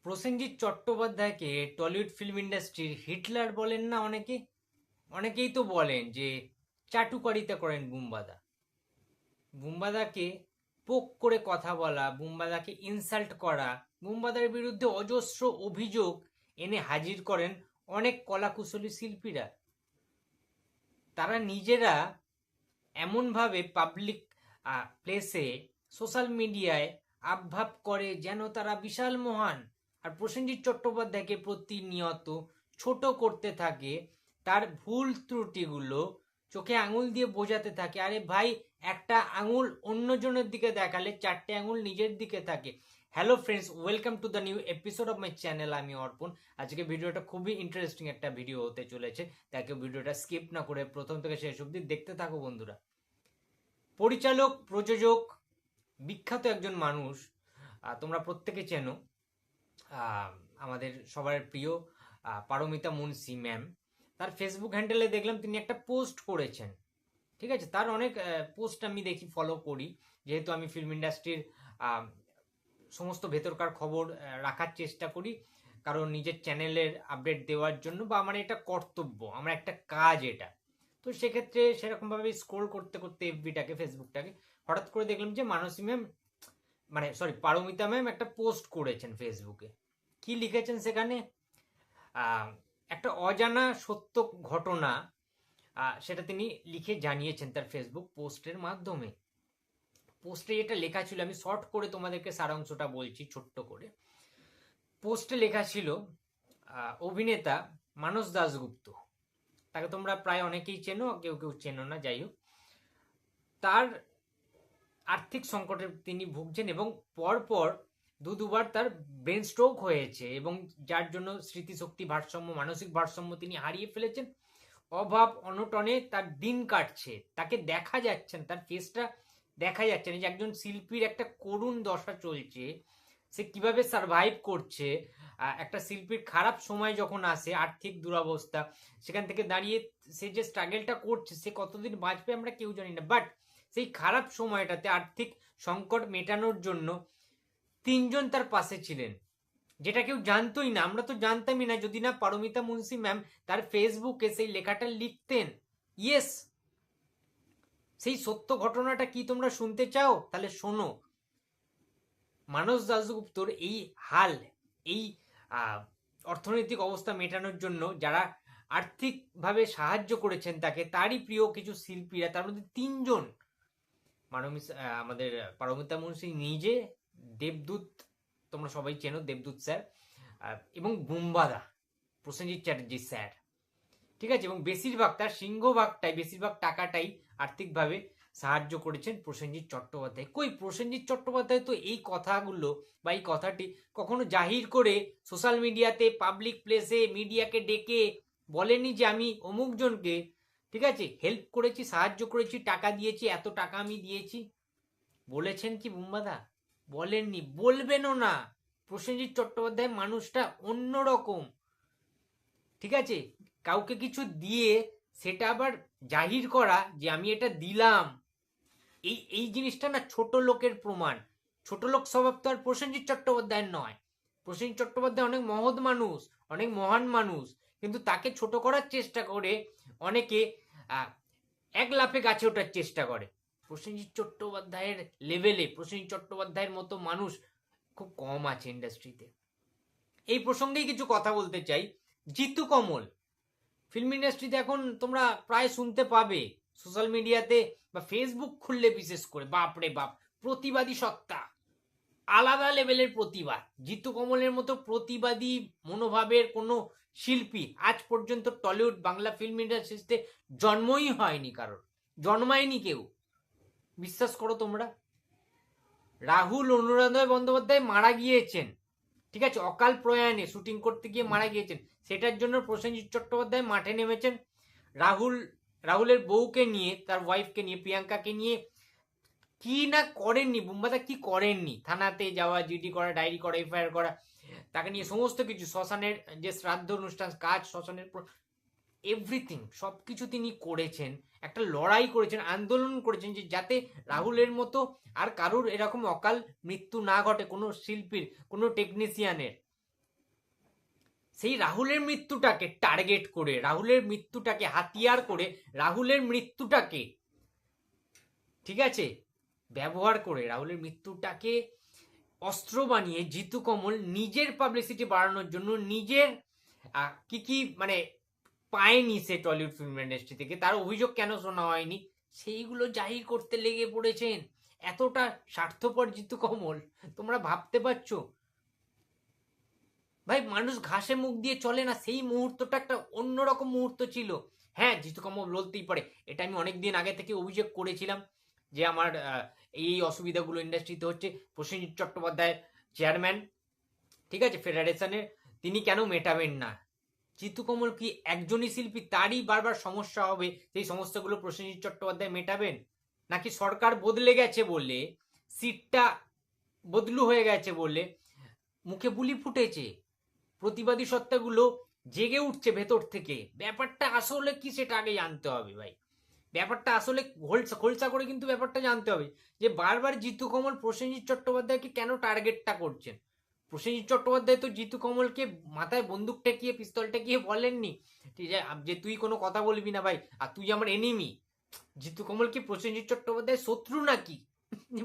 Prosenjit চট্টোপাধ্যায়কে Tollywood film ইন্ডাস্ট্রির Hitler বলেন না অনেকে। অনেকেই তো বলেন যে চাটুকারিতা করেন বুম্বাদা। বুম্বাদাকে পোক করে কথা বলা, বুম্বাদাকে ইনসাল্ট করা, বুম্বাদার বিরুদ্ধে অজস্র অভিযোগ এনে হাজির করেন অনেক কলাকুশলী শিল্পীরা। তারা নিজেরা এমনভাবে পাবলিক প্লেসে সোশ্যাল মিডিয়ায় আবভাব করে যেন তারা বিশাল মহান। আর প্রসেনজিৎ চট্টোপাধ্যায়কে প্রতিনিয়ত ছোট করতে থাকে, তার ভুল ত্রুটিগুলো চোখে আঙুল দিয়ে বোঝাতে থাকে। আরে ভাই, একটা আঙুল অন্যজনের দিকে দেখালে চারটে আঙুল নিজের দিকে থাকে। Hello friends, welcome to the new episode of my channel. আমি অর্পণ। আজকে ভিডিওটা খুবই ইন্টারেস্টিং একটা ভিডিও হতে চলেছে, তাকে ভিডিওটা স্কিপ না করে প্রথম থেকে শেষ অবধি দেখতে থাকো বন্ধুরা। পরিচালক, প্রযোজক, বিখ্যাত একজন মানুষ, তোমরা প্রত্যেকে চেনো, আমাদের সবার প্রিয় পারমিতা মুন্সি ম্যাম। তার ফেসবুক হ্যান্ডেলে দেখলাম তিনি একটা পোস্ট করেছেন। ঠিক আছে, তার অনেক পোস্ট আমি দেখি, ফলো করি, যেহেতু আমি ফিল্ম ইন্ডাস্ট্রির সমস্ত ভেতরকার খবর রাখার চেষ্টা করি, কারণ নিজের চ্যানেলের আপডেট দেওয়ার জন্য, বা আমার এটা কর্তব্য, আমার একটা কাজ এটা। তো সেক্ষেত্রে সেরকমভাবে স্ক্রোল করতে করতে এফবিটাকে, ফেসবুকটাকে, হঠাৎ করে দেখলাম যে মানসী ম্যাম, পারমিতা ম্যাম একটা পোস্ট করেছেন ফেসবুকে। কি লিখেছেন সেখানে? একটা অজানা সত্য ঘটনা, সেটা তিনি লিখে জানিয়েছেন তার ফেসবুক পোস্টের মাধ্যমে। পোস্টে এটা লেখা ছিল, আমি শর্ট করে তোমাদেরকে সারাংশটা বলছি ছোট্ট করে। পোস্টে লেখা ছিল, অভিনেতা মানস দাশগুপ্ত, তাকে তোমরা প্রায় অনেকেই চেনো, কেউ কেউ চেনো না, যাই হোক, তার আর্থিক সংকটে তিনি ভুগছেন এবং পরপর দুবার তার ব্রেন স্ট্রোক হয়েছে, এবং যার জন্য স্মৃতিশক্তি ভারসাম্য, মানসিক ভারসাম্য তিনি হারিয়ে ফেলেছেন। অভাব অনটনে তার দিন কাটছে, তাকে দেখা যাচ্ছে না, তার ফেসটা দেখা যাচ্ছে না, যে একজন শিল্পীর একটা করুণ দশা চলছে, সে কিভাবে সারভাইভ করছে। একটা শিল্পীর খারাপ সময় যখন আসে, আর্থিক দুরবস্থা, সেখান থেকে দাঁড়িয়ে সে যে স্ট্রাগলটা করছে, সে কতদিন বাঁচবে আমরা কেউ জানি না। বাট সেই খারাপ সময়টাতে আর্থিক সংকট মেটানোর জন্য তিনজন তার পাশে ছিলেন, যেটা কেউ জানতোই না, আমরা তো জানতামই না, যদি না পারমিতা মুন্সি ম্যাম তার ফেসবুকে সেই লেখাটা লিখতেন। ইয়েস, সেই সত্য ঘটনাটা কি তোমরা শুনতে চাও? তাহলে শোনো। মানস দাশগুপ্তর এই হাল, এই অর্থনৈতিক অবস্থা মেটানোর জন্য যারা আর্থিকভাবে সাহায্য করেছেন তাকে, তারই প্রিয় কিছু শিল্পীরা, তার মধ্যে তিনজন, আমাদের পারমিতা মুন্সি নিজে, দেবদূত, তোমরা সবাই চেনো দেবদূত স্যার, এবং বুম্বাদা, প্রসেনজিৎ চ্যাটার্জি স্যার। ঠিক আছে, এবং বেশিরভাগ তার সিংহভাগটাই, বেশিরভাগ টাকাটাই আর্থিকভাবে সাহায্য করেছেন প্রসেনজিৎ চট্টোপাধ্যায়। কই, প্রসেনজিৎ চট্টোপাধ্যায় তো এই কথাগুলো বা এই কথাটি কখনো জাহির করে সোশ্যাল মিডিয়াতে, পাবলিক প্লেসে, মিডিয়াকে ডেকে বলেনি যে আমি অমুক জনকে, ঠিক আছে, হেল্প করেছি, সাহায্য করেছি, টাকা দিয়েছি, এত টাকা আমি দিয়েছি। বলেছেন কি বুম্বাদা? বলেননি, বলবেনও না। প্রসেনজিৎ চট্টোপাধ্যায় মানুষটা অন্যরকম। ঠিক আছে, কাউকে কিছু দিয়ে সেটা আবার জাহির করা যে আমি এটা দিলাম, এই এই জিনিসটা না ছোট লোকের প্রমাণ। ছোট লোক স্বভাব তো আর প্রসেনজিৎ চট্টোপাধ্যায়ের নয়। প্রসেনজিৎ চট্টোপাধ্যায় অনেক মহৎ মানুষ, অনেক মহান মানুষ, কিন্তু তাকে ছোট করার চেষ্টা করে অনেকে এক লাফে গাছে ওঠার চেষ্টা করে। প্রসেনজিৎ চট্টোপাধ্যায়ের লেভেলে, প্রসেনজিৎ চট্টোপাধ্যায়ের মতো মানুষ খুব কম আছে ইন্ডাস্ট্রিতে। এই প্রসঙ্গেই কিছু কথা বলতে চাই। জিতু কমল, ফিল্ম ইন্ডাস্ট্রিতে এখন তোমরা প্রায় শুনতে পাবে, সোশ্যাল মিডিয়াতে বা ফেসবুক খুললে বিশেষ করে, বাপরে বাপ, প্রতিবাদী সত্তা, আলাদা লেভেলের প্রতিবাদ। জিতু কমলের মতো প্রতিবাদী মনোভাবের কোনো শিল্পী আজ পর্যন্ত টলিউড বাংলা ফিল্ম ইন্ডাস্ট্রিতে জন্মই হয়নি, কারোর জন্মায়নি কেউ, বিশ্বাস করো তোমরা। রাহুল অনুরাধয় বন্দ্যোপাধ্যায় মারা গিয়েছেন, ঠিক আছে, অকাল প্রয়াণে, শুটিং করতে গিয়ে মারা গিয়েছেন। সেটার জন্য প্রসেনজিৎ চট্টোপাধ্যায় মাঠে নেমেছেন। রাহুলের বউকে নিয়ে, তার ওয়াইফকে নিয়ে, প্রিয়াঙ্কাকে নিয়ে কি না করেননি বুম্বাদা, কি করেননি? থানাতে যাওয়া, জিডি করা, ডায়েরি করা, এফআইআর করা, তাকে নিয়ে সমস্ত কিছু, শ্মশানের যে শ্রাদ্ধ অনুষ্ঠান, কাজ, শ্মশানের এভরিথিং, সবকিছু তিনি করেছেন। একটা লড়াই করেছেন, আন্দোলন করেছেন, যে যাতে রাহুলের মতো আর কারুর এরকম অকাল মৃত্যু না ঘটে, কোনো শিল্পীর, কোনো টেকনিশিয়ানের। সেই রাহুলের মৃত্যুটাকে টার্গেট করে, রাহুলের মৃত্যুটাকে হাতিয়ার করে, রাহুলের মৃত্যুটাকে, ঠিক আছে, ব্যবহার করে রাহুলের মৃত্যুটাকে অস্ত্র বানিয়ে জিতু কমল নিজের পাবলিসিটি বাড়ানোর জন্য নিজের কি কি মানে পায়নি সে টলিউড ফিল্ম ইন্ডাস্ট্রি থেকে, তার অভিযোগ কেন শোনা হয়নি সেইগুলো জাহির করতে লেগে পড়েছেন। এতটা স্বার্থপর জিতু কমল, তোমরা ভাবতে পারছো? ভাই, মানুষ ঘাসে মুখ দিয়ে চলে না, সেই মুহূর্তটা একটা অন্যরকম মুহূর্ত ছিল। হ্যাঁ, জিতু কমল বলতেই পারে, এটা আমি অনেকদিন আগে থেকে অভিযোগ করেছিলাম যে আমার এই অসুবিধাগুলো ইন্ডাস্ট্রিতে হচ্ছে। প্রসেনজিৎ চট্টোপাধ্যায় চেয়ারম্যান, ঠিক আছে, ফেডারেশনের, তিনি কেন মেটাবেন না? জিতু কমল কি একজনই শিল্পী, তারই বারবার সমস্যা হবে, সেই সমস্যাগুলো প্রসেনজিৎ চট্টোপাধ্যায় মেটাবেন? নাকি সরকার বদলে গেছে বলে, সিটটা বদলু হয়ে গেছে বলে মুখে বুলি ফুটেছে, প্রতিবাদী সত্তাগুলো জেগে উঠছে ভেতর থেকে? ব্যাপারটা আসলে কি সেটা আগে জানতে হবে ভাই। ব্যাপারটা আসলে খোলসা করে কিন্তু ব্যাপারটা জানতে হবে যে বারবার জিতু কমল প্রসেনজিৎ চট্টোপাধ্যায়কে কেন টার্গেটটা করছেন। প্রসেনজিৎ চট্টোপাধ্যায় তো জিতু কমলকে মাথায় বন্দুক টেকিয়ে, পিস্তল টেকিয়ে বলেননি যে তুই কোনো কথা বলবি না ভাই, আর তুই আমার এনিমি। জিতু কমল কি প্রসেনজিৎ চট্টোপাধ্যায় শত্রু নাকি?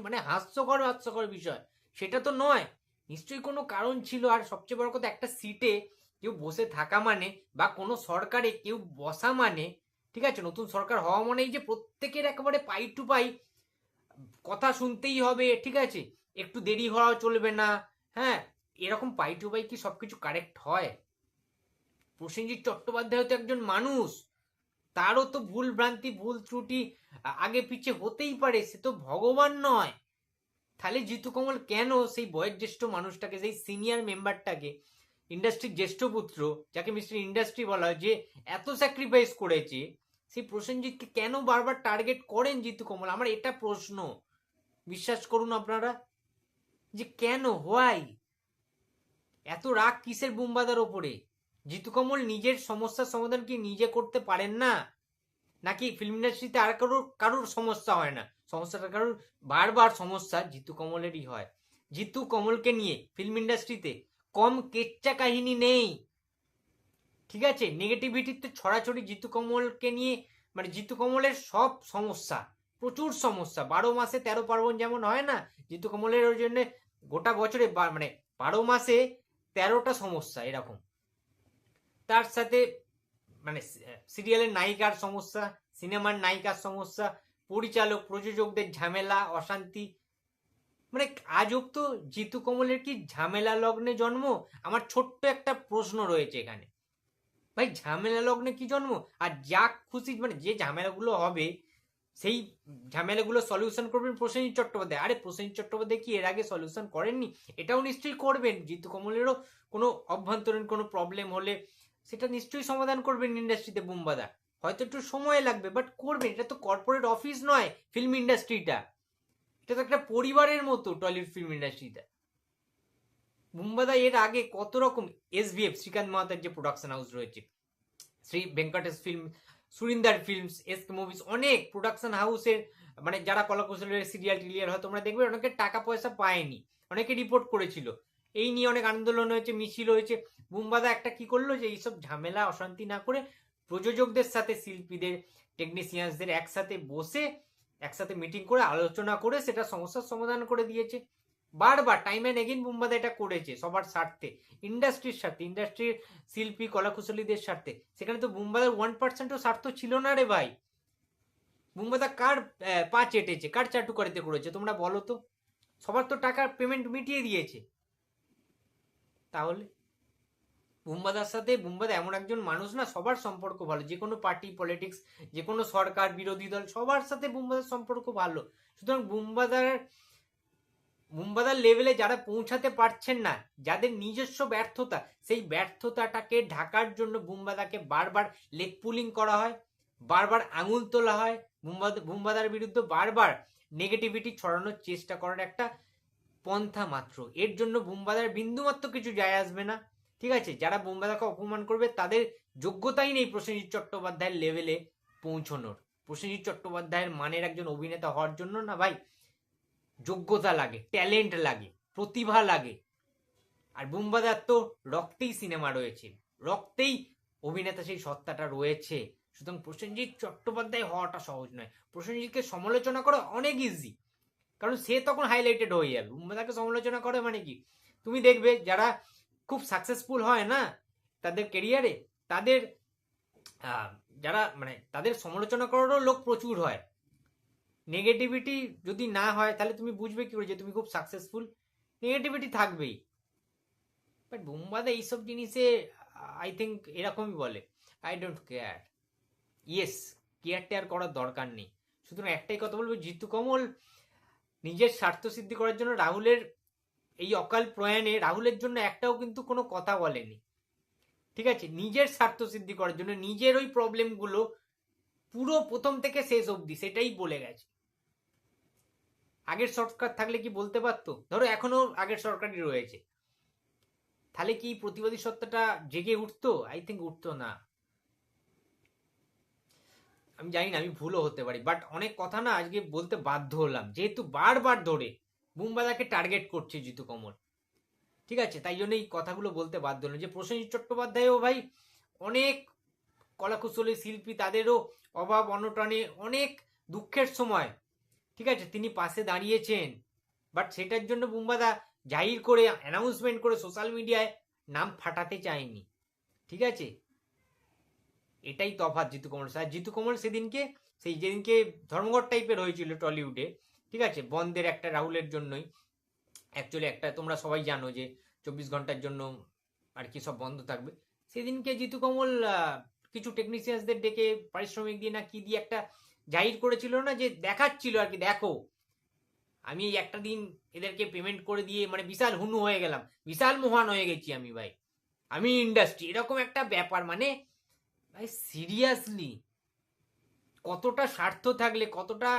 মানে হাস্যকর বিষয় সেটা তো নয়, নিশ্চয়ই কোনো কারণ ছিল। আর সবচেয়ে বড় কথা, একটা সিটে কেউ বসে থাকা মানে, বা কোনো সরকারে কেউ বসা মানে, ঠিক আছে, নতুন সরকার হওয়া মানেই যে প্রত্যেকের একেবারে পাই টু পাই কথা শুনতেই হবে, ঠিক আছে, একটু দেরি হওয়া চলবে না। হ্যাঁ, এরকম পাই টু পাই কি সবকিছু কারেক্ট হয়? প্রসেনজিৎ চট্টোপাধ্যায় তো একজন মানুষ, তারও তো ভুল ভ্রান্তি, ভুল ত্রুটি আগে পিছে হতেই পারে, সে তো ভগবান নয়। তাহলে জিতু কমল কেন সেই বয়োজ্যেষ্ঠ মানুষটাকে, সেই সিনিয়র মেম্বারটাকে, ইন্ডাস্ট্রির জ্যেষ্ঠ পুত্র, যাকে মিস্টার ইন্ডাস্ট্রি বলা হয়, যে এত স্যাক্রিফাইস করেছে, সেই প্রসেনজিৎকে কেন বারবার টার্গেট করেন জিতু কমল? আমার এটা প্রশ্ন। বিশ্বাস করুন আপনারা, যে কেন, হোয়াই এত রাগ কিসের বুম্বাদার ওপরে? জিতু কমল নিজের সমস্যার সমাধান কি নিজে করতে পারেন না? নাকি ফিল্ম ইন্ডাস্ট্রিতে আর কারোর সমস্যা হয় না? সমস্যাটা কারোর, বারবার সমস্যা জিতু কমলেরই হয়। জিতু কমলকে নিয়ে ফিল্ম ইন্ডাস্ট্রিতে কম কেচ্চা কাহিনী নেই, ঠিক আছে? নেগেটিভিটি তো ছড়াছড়ি জিতু কমলকে নিয়ে, মানে জিতু কমলের সব সমস্যা, প্রচুর সমস্যা, 12 মাসে 13 পার্বণ যেমন হয় না, জিতু কমলের ওই জন্য গোটা বছরে মানে 12 মাসে 13টা সমস্যা এরকম। তার সাথে মানে সিরিয়ালের নায়িকার সমস্যা, সিনেমার নায়িকার সমস্যা, পরিচালক প্রযোজকদের ঝামেলা অশান্তি, মানে আজব তো। জিতু কমলের কি ঝামেলা লগ্নে জন্ম? আমার ছোট্ট একটা প্রশ্ন রয়েছে এখানে, ভাই ঝামেলা লগ্নে কি জন্ম? আর যা খুশি, মানে যে ঝামেলাগুলো হবে সেই ঝামেলাগুলো সলিউশন করবেন প্রসেনজিৎ চট্টোপাধ্যায়। আরে প্রসেনজিৎ চট্টোপাধ্যায় কি এর আগে সলিউশন করেননি? এটাও নিশ্চয়ই করবেন। জিতু কমলেরও কোনো অভ্যন্তরীণ কোনো প্রবলেম হলে সেটা নিশ্চয়ই সমাধান করবেন ইন্ডাস্ট্রিতে বুম্বাদা। হয়তো একটু সময় লাগবে, বাট করবেন। এটা তো কর্পোরেট অফিস নয় ফিল্ম ইন্ডাস্ট্রিটা, এটা তো একটা পরিবারের মতো টলিউড ফিল্ম ইন্ডাস্ট্রিটা। বুম্বাদা এর আগে কত রকম, এসভিএফ শ্রীকান্ত মাহাতার যে প্রোডাকশন হাউস রয়েছে, Shri Venkatesh film, Surinder films, SK movies, অনেক প্রোডাকশন হাউসের মানে যারা কলাকুশলের সিরিয়াল টিরিয়াল হয় তোমরা দেখবে, অনেকে টাকা পয়সা পায়নি, অনেকে রিপোর্ট করেছিল, এই নিয়ে অনেক আন্দোলন হয়েছে, মিছিল হয়েছে। বুম্বাদা একটা কি করলো, যে এইসব ঝামেলা অশান্তি না করে প্রযোজকদের সাথে, শিল্পীদের, টেকনিশিয়ানসদের একসাথে বসে, একসাথে মিটিং করে, আলোচনা করে সেটা সমস্যার সমাধান করে দিয়েছে। বারবার টাইম অ্যান্ড এগেইন বুম্বাদা এটা করেছে সবার স্বার্থে, ইন্ডাস্ট্রির স্বার্থে, ইন্ডাস্ট্রির শিল্পী কলাকুশলীদের স্বার্থে। সেখানে তো বুম্বাদার 1%ও স্বার্থ ছিল না রে ভাই। বুম্বাদা কার পা চেটেছে, কার চাটুকারিতে করেছে তোমরা বলো তো? সবার তো টাকার পেমেন্ট মিটিয়ে দিয়েছে। তাহলে বুম্বাদার সাথে, বুম্বাদা এমন একজন মানুষ না, সবার সম্পর্ক ভালো, যে কোনো পার্টি পলিটিক্স, যে কোনো সরকার বিরোধী দল, সবার সাথে বুম্বাদার সম্পর্ক ভালো। সুতরাং বুম্বাদার লেভেলে যারা পৌঁছাতে পারছেন না, যাদের নিজস্ব ব্যর্থতা, সেই ব্যর্থতাটাকে ঢাকার জন্য বুম্বাদাকে বারবার লেগ পুলিং করা হয়, বারবার আঙুল তোলা হয়, বুম্বাদার বিরুদ্ধে বারবার নেগেটিভিটি ছড়ানোর চেষ্টা করার একটা পন্থা মাত্র। এর জন্য বুম্বাদার বিন্দুমাত্র কিছু যায় আসবে না, ঠিক আছে? যারা বুম্বাদাকে অপমান করবে তাদের যোগ্যতাই নেই প্রসেনজিৎ চট্টোপাধ্যায়ের লেভেলে পৌঁছানোর। প্রসেনজিৎ চট্টোপাধ্যায়ের মানের একজন অভিনেতা হওয়ার জন্য না ভাই, যোগ্যতা লাগে, ট্যালেন্ট লাগে, প্রতিভা লাগে। আর বুম্বাদার তো রক্তেই সিনেমা রয়েছে, রক্তেই অভিনেতা সেই সত্তাটা রয়েছে। সুতরাং প্রসেনজিৎ চট্টোপাধ্যায় হওয়াটা সহজ নয়। প্রসেনজিৎকে সমালোচনা করা অনেক ইজি, কারণ সে তখন হাইলাইটেড হয়ে যাবে। বুম্বাদাকে সমালোচনা করে মানে কি, তুমি দেখবে যারা খুব সাকসেসফুল হয় না তাদের কেরিয়ারে, তাদের যারা মানে তাদের সমালোচনা করারও লোক প্রচুর হয়। নেগেটিভিটি যদি না হয় তাহলে তুমি বুঝবে কি করে যে তুমি খুব সাকসেসফুল? নেগেটিভিটি থাকবেই। বাট বুম্বাদা এইসব জিনিসে আই থিঙ্ক এরকমই বলে, I don't care. Yes, care টেয়ার করার দরকার নেই। সুতরাং একটাই কথা বলবো, জিতু কমল নিজের স্বার্থ সিদ্ধি করার জন্য রাহুলের এই অকাল প্রয়াণে রাহুলের জন্য একটাও কিন্তু কোনো কথা বলেনি। ঠিক আছে, নিজের স্বার্থ সিদ্ধি করার জন্য নিজের ওই প্রবলেমগুলো পুরো প্রথম থেকে শেষ অবধি সেটাই বলে গেছে। আগের সরকার থাকলে কি বলতে পারতো? ধরো এখনো আগের সরকারই রয়েছে, তাহলে কি প্রতিবাদী সত্তাটা জেগে উঠতো? আই থিঙ্ক উঠতো না। আমি জানি না, আমি ভুলও হতে পারি, বাট অনেক কথা না আজকে বলতে বাধ্য হলাম, যেহেতু বারবার ধরে বুম্বাদাকে টার্গেট করছে জিতু কমল। ঠিক আছে, তাই জন্য এই কথাগুলো বলতে বাধ্য হলাম যে প্রসেনজিৎ চট্টোপাধ্যায়ও ভাই অনেক কলাকুশলী শিল্পী, তাদেরও অভাব অনটনে অনেক দুঃখের সময় ঠিক আছে তিনি পাশে দাঁড়িয়েছেন। বাট সেটার জন্য বুম্বাদা জাহির করে অ্যানাউন্সমেন্ট করে সোশ্যাল মিডিয়ায় নাম ফাটাতে চায়নি। ঠিক আছে, এটাই তফাৎ জিতু কমল। আর জিতু কমল সেদিনকে সেই যেদিনকে ধর্মঘট টাইপের হয়েছিল টলিউডে, ঠিক আছে, বন্ধের একটা রাহুলের জন্যই অ্যাকচুয়ালি একটা, তোমরা সবাই জানো যে 24 ঘন্টার জন্য আর কি সব বন্ধ থাকবে। সেদিনকে জিতু কমল কিছু টেকনিশিয়ানসদের ডেকে পারিশ্রমিক দিয়ে না কি দিয়ে একটা জাহির করেছিল না, যে দেখাচ্ছিল আর কি, দেখো আমি এই একটা দিন এদেরকে পেমেন্ট করে দিয়ে মানে বিশাল হুনু হয়ে গেলাম, বিশাল মহান হয়ে গেছি আমি ভাই, আমি ইন্ডাস্ট্রি, এরকম একটা ব্যাপার। মানে ভাই সিরিয়াসলি কতটা স্বার্থ থাকলে, কতটা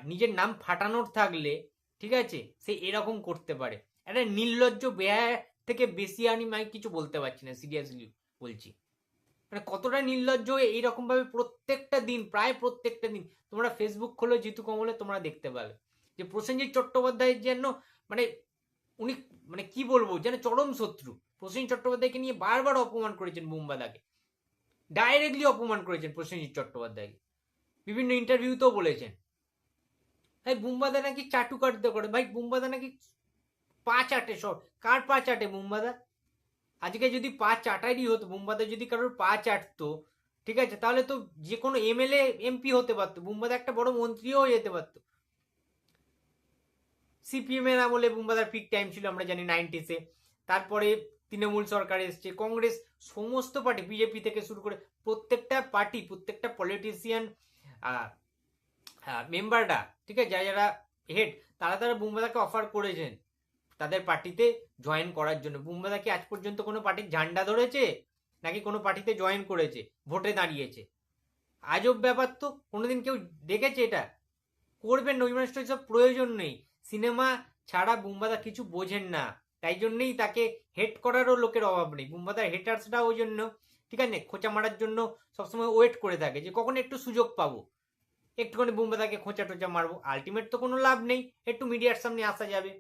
নিজের নাম ফাটানোর থাকলে ঠিক আছে সে এরকম করতে পারে? একটা নির্লজ্জ বেহায়া থেকে বেশি আমি কিছু বলতে পারছি না, সিরিয়াসলি বলছি। মানে কতটা নির্লজ্জ এইরকম ভাবে প্রত্যেকটা দিন, প্রায় প্রত্যেকটা দিন তোমরা ফেসবুক খোলো জিতু কমলে তোমরা দেখতে পাবে যে প্রসেনজিৎ চট্টোপাধ্যায়ের জন্য মানে উনি মানে কি বলবো যেন চরম শত্রু। প্রসেনজিৎ চট্টোপাধ্যায়কে নিয়ে বারবার অপমান করেছেন বুম্বাদাকে, ডাইরেক্টলি অপমান করেছেন প্রসেনজিৎ চট্টোপাধ্যায়কে, বিভিন্ন ইন্টারভিউতেও বলেছেন ভাই বুম্বাদা নাকি চাটু কাটতে করে। ভাই বুম্বাদা নাকি পা চাটে, সব কার পা চাটে বুম্বাদা? আজকে যদি পা চাটারই হতো, বুম্বাদা যদি কারোর পা চাটতো ঠিক আছে তাহলে তো যে কোনো এমএলএ এমপি হতে পারতো, বুম্বাদা একটা বড় মন্ত্রীও হয়ে যেতে পারতো। সিপিএম এর আমলে বুম্বাদার পিক টাইম ছিল আমরা জানি 90s-এ, তারপরে তৃণমূল সরকার এসছে, কংগ্রেস, সমস্ত পার্টি, বিজেপি থেকে শুরু করে প্রত্যেকটা পার্টি, প্রত্যেকটা পলিটিশিয়ান মেম্বাররা ঠিক আছে যারা যারা হেড, তারা তারা বুম্বাদাকে অফার করেছেন তাদের পার্টিতে জয়েন করার জন্য। বুম্বাদা কি আজ পর্যন্ত কোনো পার্টির ঝান্ডা ধরেছে নাকি কোনো পার্টিতে জয়েন করেছে, ভোটে দাঁড়িয়েছে? আজব ব্যাপার তো, কোনোদিন কেউ দেখেছে এটা? করবেন নবীন সব প্রয়োজন নেই, সিনেমা ছাড়া বুম্বাদা কিছু বোঝেন না, তাই জন্যই তাকে হেট করারও লোকের অভাব নেই। বুম্বাদার হেটার্সরা ওই জন্য ঠিক আছে খোঁচা মারার জন্য সবসময় ওয়েট করে থাকে যে কখন একটু সুযোগ পাবো, একটুখানি বুম্বাদাকে খোঁচা টোচা মারবো। আলটিমেট তো কোনো লাভ নেই, একটু মিডিয়ার সামনে আসা যাবে,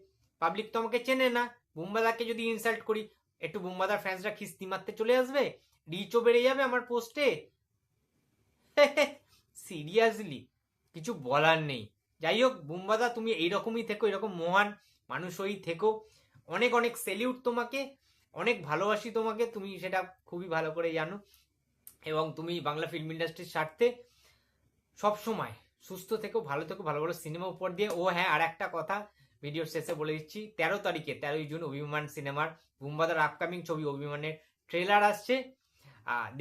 পাবলিক তো আমাকে চেনে না, বুম্বাদাকে যদি ইনসাল্ট করি একটু বুম্বাদার ফ্যান্সরা খিস্তি মারতে চলে আসবে, রিচও বেড়ে যাবে আমার পোস্টে। সিরিয়াসলি কিছু বলার নেই। যাই হোক বুম্বাদা তুমি এইরকমই থেকো, এরকম মহান মানুষ হয়েই থেকো। অনেক অনেক সেলিউট তোমাকে, অনেক ভালোবাসি তোমাকে, তুমি সেটা খুবই ভালো করে জানো। এবং তুমি বাংলা ফিল্ম ইন্ডাস্ট্রির স্বার্থে সবসময় সুস্থ থেকো, ভালো থেকো, ভালো ভালো সিনেমা উপর দিয়ে। ও হ্যাঁ, আর একটা কথা ভিডিওর শেষে বলে দিচ্ছি, 13 তারিখে 13ই জুন অভিমান সিনেমার বুম্বাদার আপকামিং ছবি অভিমানের ট্রেলার আসছে,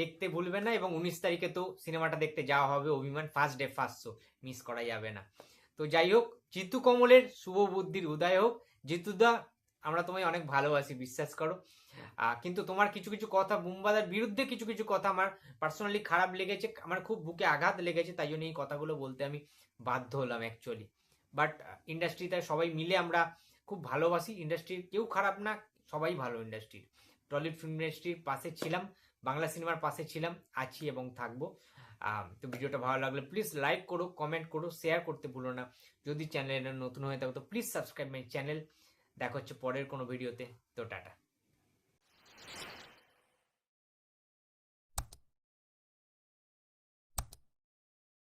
দেখতে ভুলবে না। এবং 19 তারিখে তো সিনেমাটা দেখতে যাওয়া হবে, অভিমান first day first show, miss করা যাবে না। তো যাই হোক, জিতু কমলের শুভ বুদ্ধির উদয় হোক। জিতুদা আমরা তোমায় অনেক ভালোবাসি, বিশ্বাস করো। কিন্তু তোমার কিছু কিছু কথা, বুম্বাদার বিরুদ্ধে কিছু কিছু কথা আমার পার্সোনালি খারাপ লেগেছে, আমার খুব বুকে আঘাত লেগেছে, তাই জন্য এই কথাগুলো বলতে আমি বাধ্য হলাম অ্যাকচুয়ালি। বাট ইন্ডাস্ট্রিতে সবাই মিলে আমরা খুব ভালোবাসি, ইন্ডাস্ট্রির কেউ খারাপ না, সবাই ভালো। ইন্ডাস্ট্রির টলিউড ফিল্ম ইন্ডাস্ট্রির পাশে ছিলাম, বাংলা সিনেমার পাশে ছিলাম, আছি এবং থাকবো। তো ভিডিওটা ভালো লাগলে প্লিজ লাইক করো, কমেন্ট করো, শেয়ার করতে ভুলো না। যদি চ্যানেলে নতুন হয়ে থাকো তো প্লিজ সাবস্ক্রাইব মাই চ্যানেল। দেখা হচ্ছে পরের কোনো ভিডিওতে। তো টাটা।